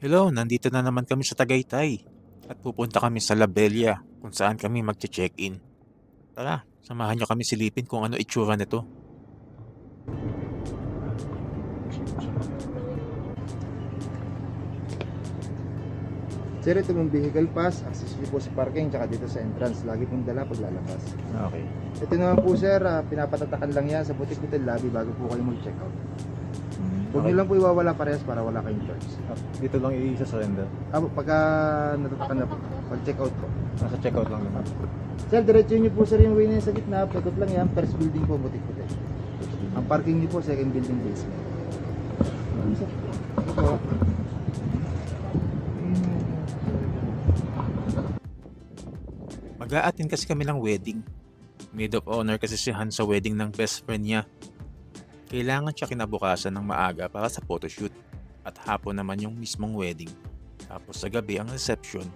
Hello, nandito na naman kami sa Tagaytay at pupunta kami sa La Bella kung saan kami magche-check-in. Tara, samahan niyo kami silipin kung ano itsura nito. Sir, ito mong vehicle pass, access nyo po sa parking, tsaka dito sa entrance. Lagi pong dala pag lalabas. Okay. Ito naman po sir, pinapatatakan lang yan sa butik hotel lobby bago po kayo mag-check out. Huwag nyo lang po iwawala parehas para wala kayong charge. Dito lang i-surrender. Pagka natatakan na po, pag check out po. Nasa checkout lang naman. Sir, diretso nyo po sir yung way na yan sa gitna, pekot lang yan, first building po, butik hotel. Ang parking nyo po, second building basement. Sir, ito po. Mag-a-attend kasi kami ng wedding. Maid of honor kasi si Han sa wedding ng best friend niya. Kailangan siya kinabukasan ng maaga para sa photoshoot. At hapon naman yung mismong wedding. Tapos sa gabi ang reception.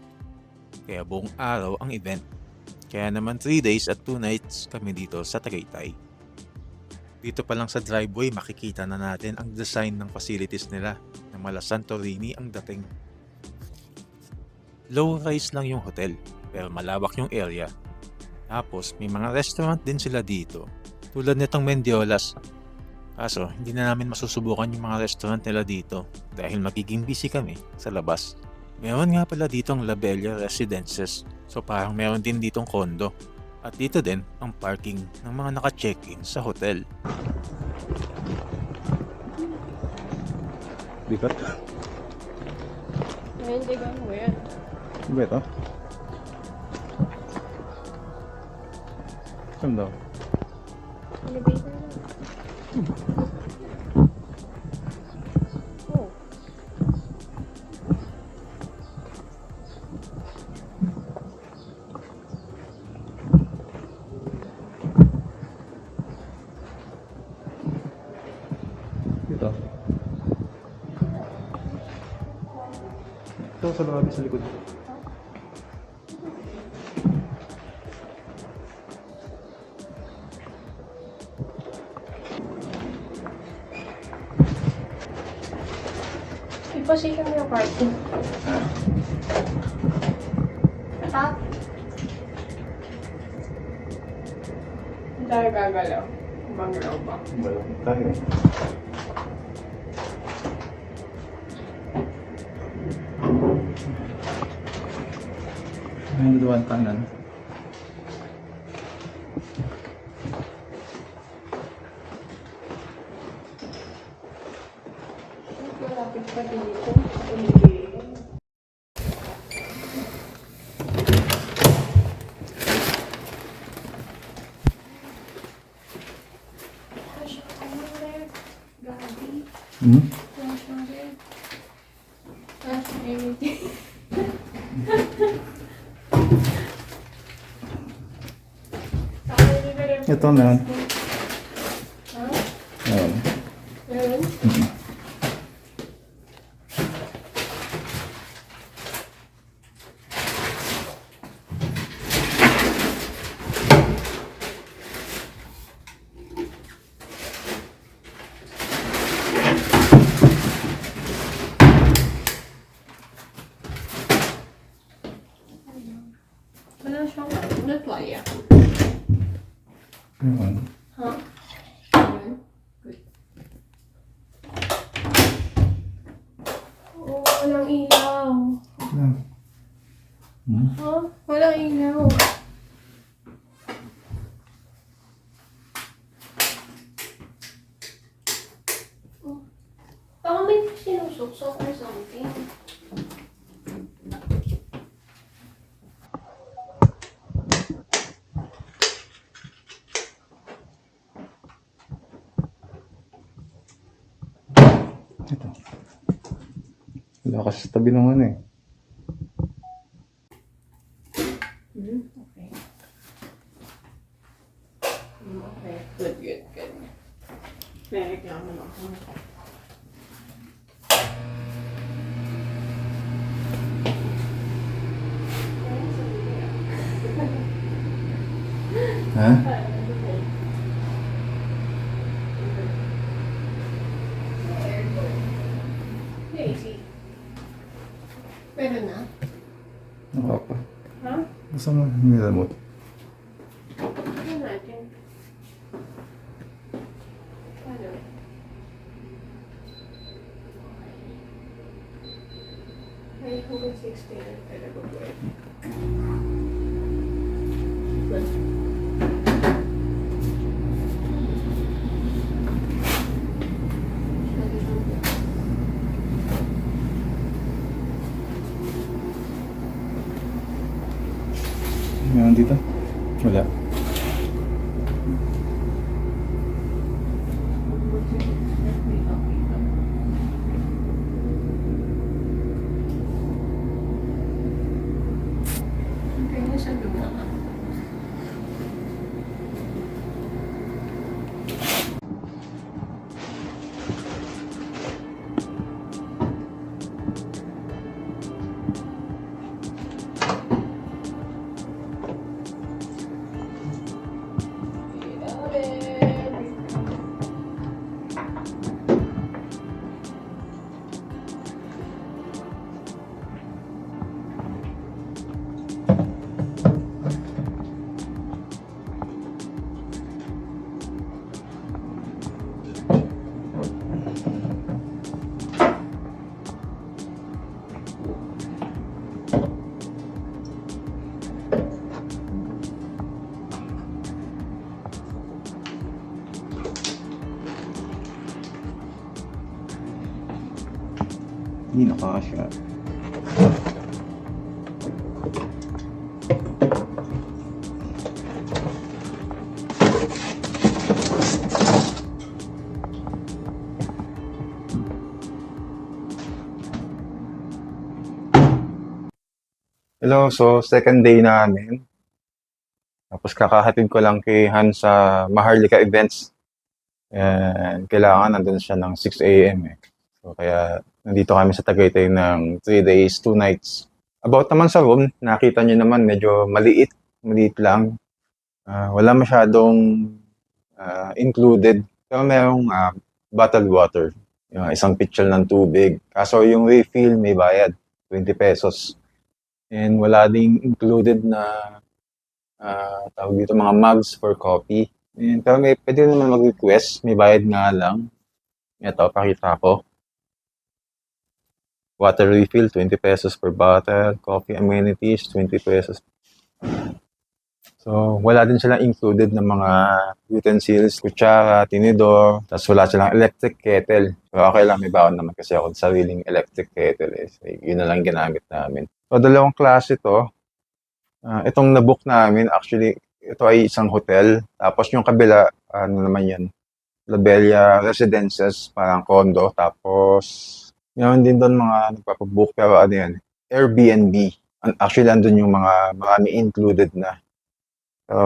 Kaya buong araw ang event. Kaya naman 3 days at 2 nights kami dito sa Tagaytay. Dito pa lang sa driveway makikita na natin ang design ng facilities nila na mala Santorini ang dating. Low rise lang yung hotel pero malawak yung area. Tapos may mga restaurant din sila dito tulad nitong Mendiolas. Kaso hindi na namin masusubukan yung mga restaurant nila dito dahil magiging busy kami sa labas. Meron nga pala ditong La Bella Residences, so parang meron din ditong condo. At dito din ang parking ng mga naka-check-in sa hotel. Bigat. Hindi ba mo yan? Ano ba ito? Saan daw? Elevator na. Oh. Dito. Ito sa lobby sa likod. I-position mo yung parking. Top. Hindi tayo gagalaw. Bangalaw ba? Balong. Kaya. Ayun doon kanan. Malapit pa dito. Hindi. Gabi. Hmm? Flash mo rin. Flash mo everything. Ito meron. Ha? Meron. Meron? Wala siyang natwalya. Meron. Ha? Ayun. Good. Oo, walang ilaw. Yan. Hmm? Ha? Walang ilaw. Oh. Baka may sinusuksok or something. Ito. Wala kasi sa tabi ng ano eh. Okay. Okay. Good, good, good. May reklamo na ako. Ha? Lazy. Pero na? Naka pa. Ha? Gusto mo nilamot? Ano natin? Ano? Ay, hanggang 16 na talaga po eh. Meron dito? Wala. Kaya sa luma ka. Hindi nakakasya. Hello, so second day namin. Tapos kakahatid ko lang kay Han sa Maharlika Events. And kailangan nandun siya ng 6 a.m. eh. So kaya nandito kami sa Tagaytay ng 3 days, 2 nights. About naman sa room, nakita niyo naman medyo maliit lang. Wala masyadong included. Pero merong bottled water, yung isang pitcher ng tubig. Kaso yung refill may bayad, 20 pesos. And wala ding included na tawag dito mga mugs for coffee. And, pero pwede naman mag-request, may bayad nga lang. Ito, pakita ko. Water refill, 20 pesos per bottle. Coffee amenities, 20 pesos. So, wala din silang included ng mga utensils, kutsara, tinidor, tapos wala silang electric kettle. So, okay lang, may baon naman kasi ako sa sariling electric kettle. So, yun na lang ginamit namin. So, dalawang klase to. Itong nabook namin, actually, ito ay isang hotel. Tapos yung kabila, ano naman yan, La Bella Residences, parang condo. Tapos, meron din doon mga nagpapabook, pero ano yan, Airbnb. Actually, andun yung mga marami included na.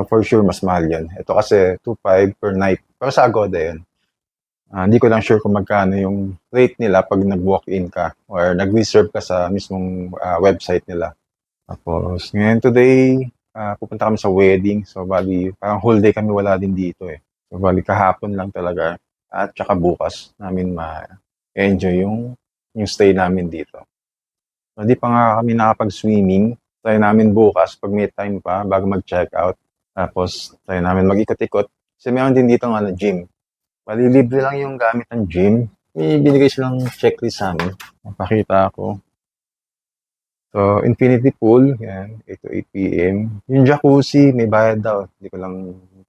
For sure, mas mahal yan. Ito kasi 2.5 per night. Pero sa Agoda yun. Hindi ko lang sure kung magkano yung rate nila pag nag-walk-in ka or nag-reserve ka sa mismong website nila. Tapos, ngayon today, pupunta kami sa wedding. So, bali, parang whole day kami wala din dito eh. So, bali, kahapon lang talaga. At saka bukas namin ma-enjoy yung stay namin dito. So, di pa nga kami nakapag-swimming. Try namin bukas pag may time pa bago mag-check out. Tapos, try namin mag-ikot-ikot. Kasi meron din dito ng gym. Bali, libre lang yung gamit ng gym. May binigay silang checklist sa amin. Napakita ako. So, infinity pool, yan, 8 to 8 p.m. Yung jacuzzi, may bayad daw. Hindi ko lang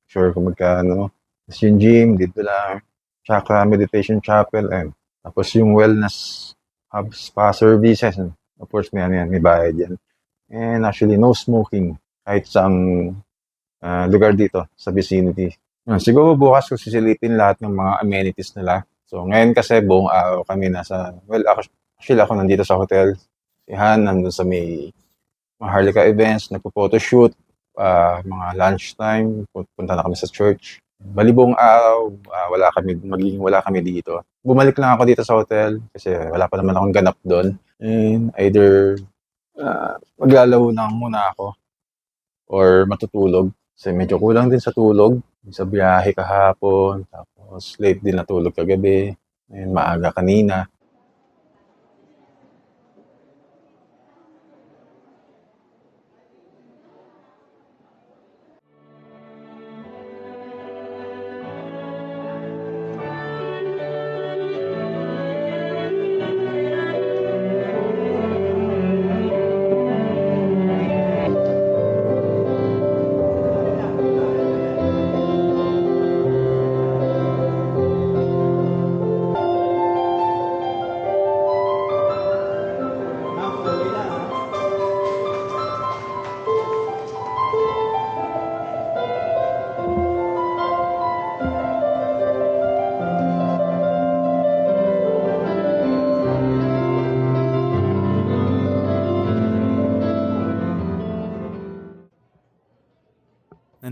sure kung magkano. Tapos yung gym, dito lang. Chakra meditation chapel, and tapos yung wellness hub spa services. Of course, may bayad yan. And actually, no smoking kahit sa lugar dito sa vicinity. Siguro bukas ko sisilipin lahat ng mga amenities nila. So, ngayon kasi buong araw kami actually ako nandito sa hotel. Si Han, nandun sa may Maharlika Events, nagpo-photoshoot, mga lunchtime, punta na kami sa church. Bali buong araw, wala kami dito. Bumalik lang ako dito sa hotel kasi wala pa naman akong ganap doon. And either maglalaro na muna ako or matutulog. Kasi medyo kulang din sa tulog. Sa biyahe kahapon, tapos late din natulog kagabi, and maaga kanina.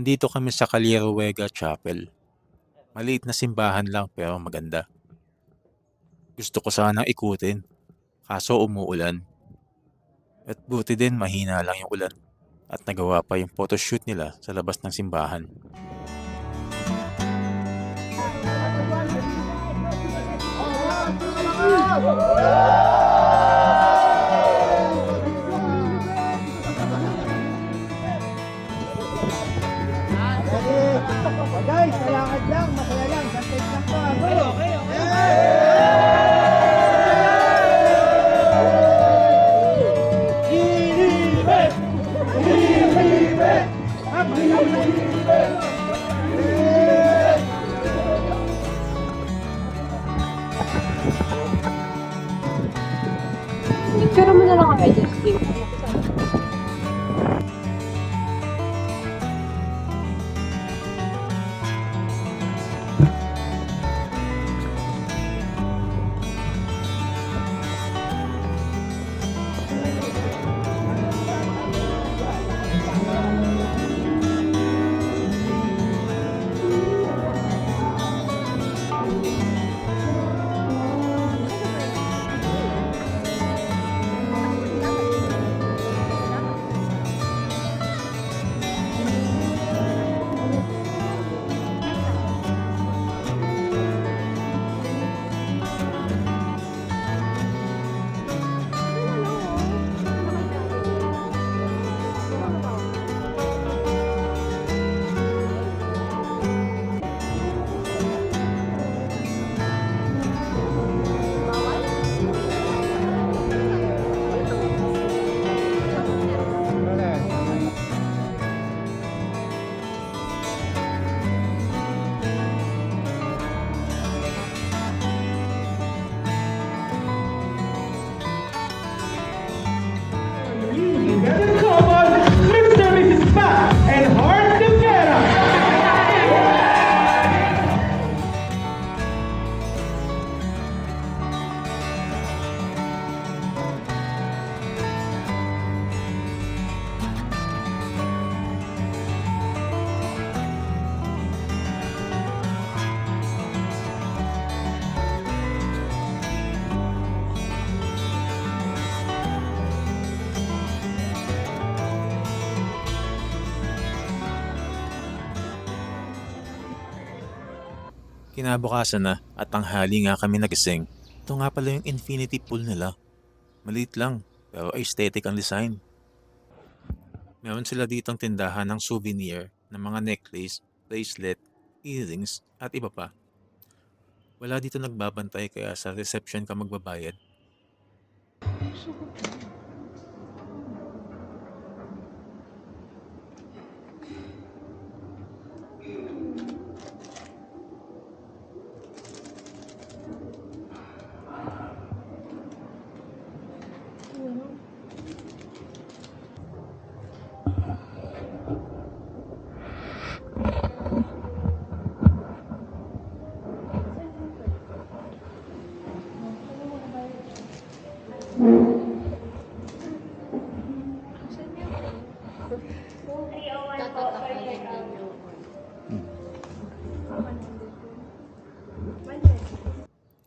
Nandito kami sa Calieruega Chapel. Maliit na simbahan lang pero maganda. Gusto ko sanang ikutin, kaso umuulan. At buti din mahina lang yung ulan. At nagawa pa yung photoshoot nila sa labas ng simbahan. Guys, kailangan lang, masaya lang. Santig lang to. Picture mo na lang kami, Justin. Kinabukasan na at tanghali nga kami nagising. Ito nga pala yung infinity pool nila. Maliit lang, pero aesthetic ang design. Meron sila ditong tindahan ng souvenir ng mga necklace, bracelet, earrings at iba pa. Wala dito nagbabantay kaya sa reception ka magbabayad.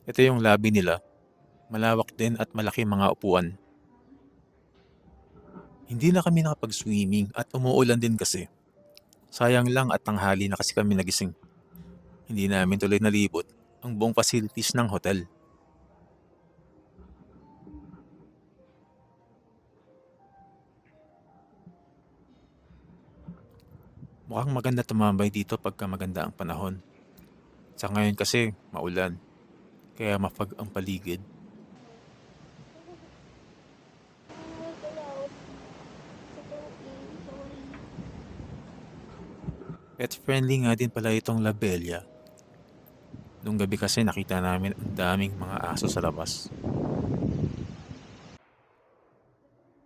Ito yung lobby nila. Malawak din at malaki mga upuan. Hindi na kami nakapag-swimming at umuulan din kasi. Sayang lang at tanghali na kasi kami nagising. Hindi namin tuloy nalibot ang buong facilities ng hotel. Mukhang maganda tumambay dito pagka maganda ang panahon. Sa ngayon kasi maulan, kaya mapag ang paligid. Pet friendly nga din pala itong La Bella. Nung gabi kasi nakita namin ang daming mga aso sa labas.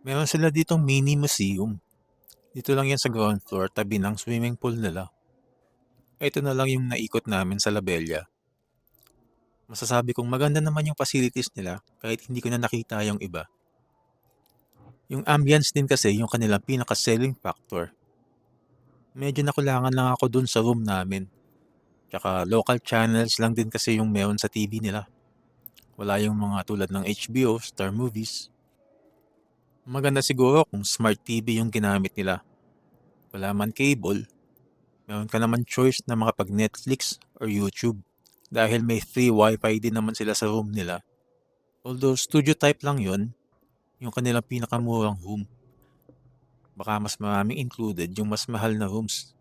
Meron sila ditong mini museum. Dito lang yan sa ground floor, tabi ng swimming pool nila. Ito na lang yung naikot namin sa La Bella. Masasabi kong maganda naman yung facilities nila kahit hindi ko na nakita yung iba. Yung ambience din kasi yung kanilang pinaka-selling factor. Medyo nakulangan lang ako dun sa room namin. Tsaka local channels lang din kasi yung meron sa TV nila. Wala yung mga tulad ng HBO, Star Movies. Maganda siguro kung smart TV yung ginamit nila. Wala man cable, meron ka naman choice na makapag Netflix or YouTube. Dahil may free wifi din naman sila sa room nila. Although studio type lang yun, yung kanilang pinakamurang room. Baka mas maraming included yung mas mahal na rooms.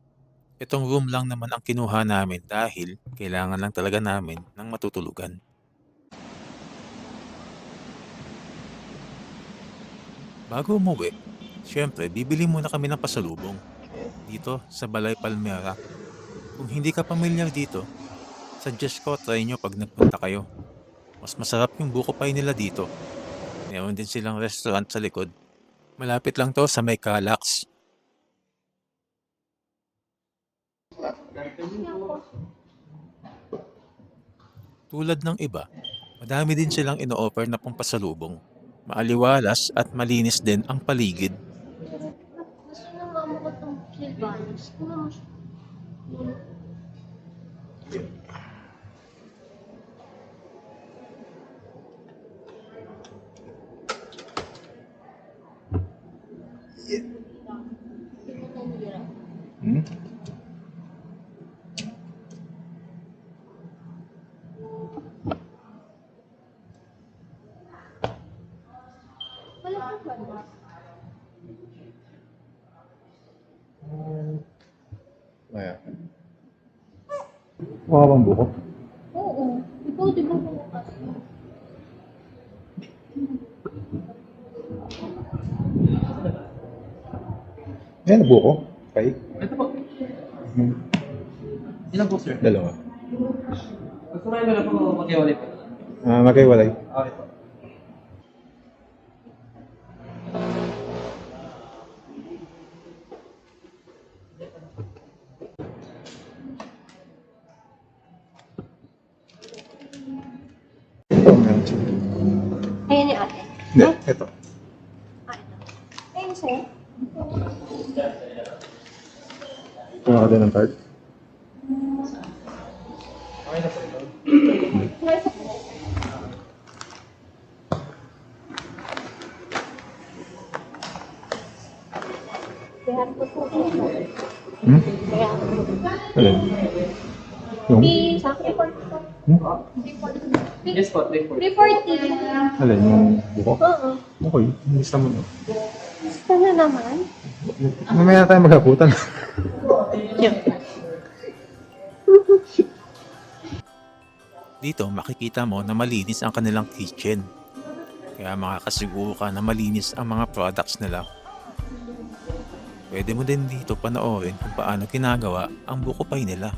Itong room lang naman ang kinuha namin dahil kailangan lang talaga namin ng matutulugan. Bago umuwi, syempre bibili muna kami ng pasalubong dito sa Balay Palmera. Kung hindi ka pamilyar dito, suggest ko try nyo pag nagpunta kayo. Mas masarap yung buko pie nila dito. Meron din silang restaurant sa likod. Malapit lang to sa may Calax. Tulad ng iba, madami din silang ino-offer na pampasalubong. Maaliwalas at malinis din ang paligid. Gusto ng mama ko itong Sylvanus. Kuha mo siya. Hmm? Wala pa ba? Ayan. Mukha bang buko? Oo. Ikaw di ba bukas? Ayan, buko. Okay. Ito po. Hmm. Ilan po, sir? Dalawa. Gusto ko na po mag-iwalay po. Magkaiwalay. Okay po. Ito, meron siya. Ayan ni ate. Hindi, ito. Ah, ito. Ayun sa'yo. Kuha ka din ng card. Okay na po ito. Nasa po. Kaya po po. Hmm? Kaya po. Alin? Yung? Di sa akin, report po. Hmm? Report. Yes po, thank you. Reporting. Alin? Yung buko? Oo. Okay, hindi sa mo. Gusto na naman. Mamaya na tayo maghaputan. Dito makikita mo na malinis ang kanilang kitchen. Kaya makakasiguro ka na malinis ang mga products nila. Pwede mo din dito panoorin kung paano ginagawa ang buko pie nila.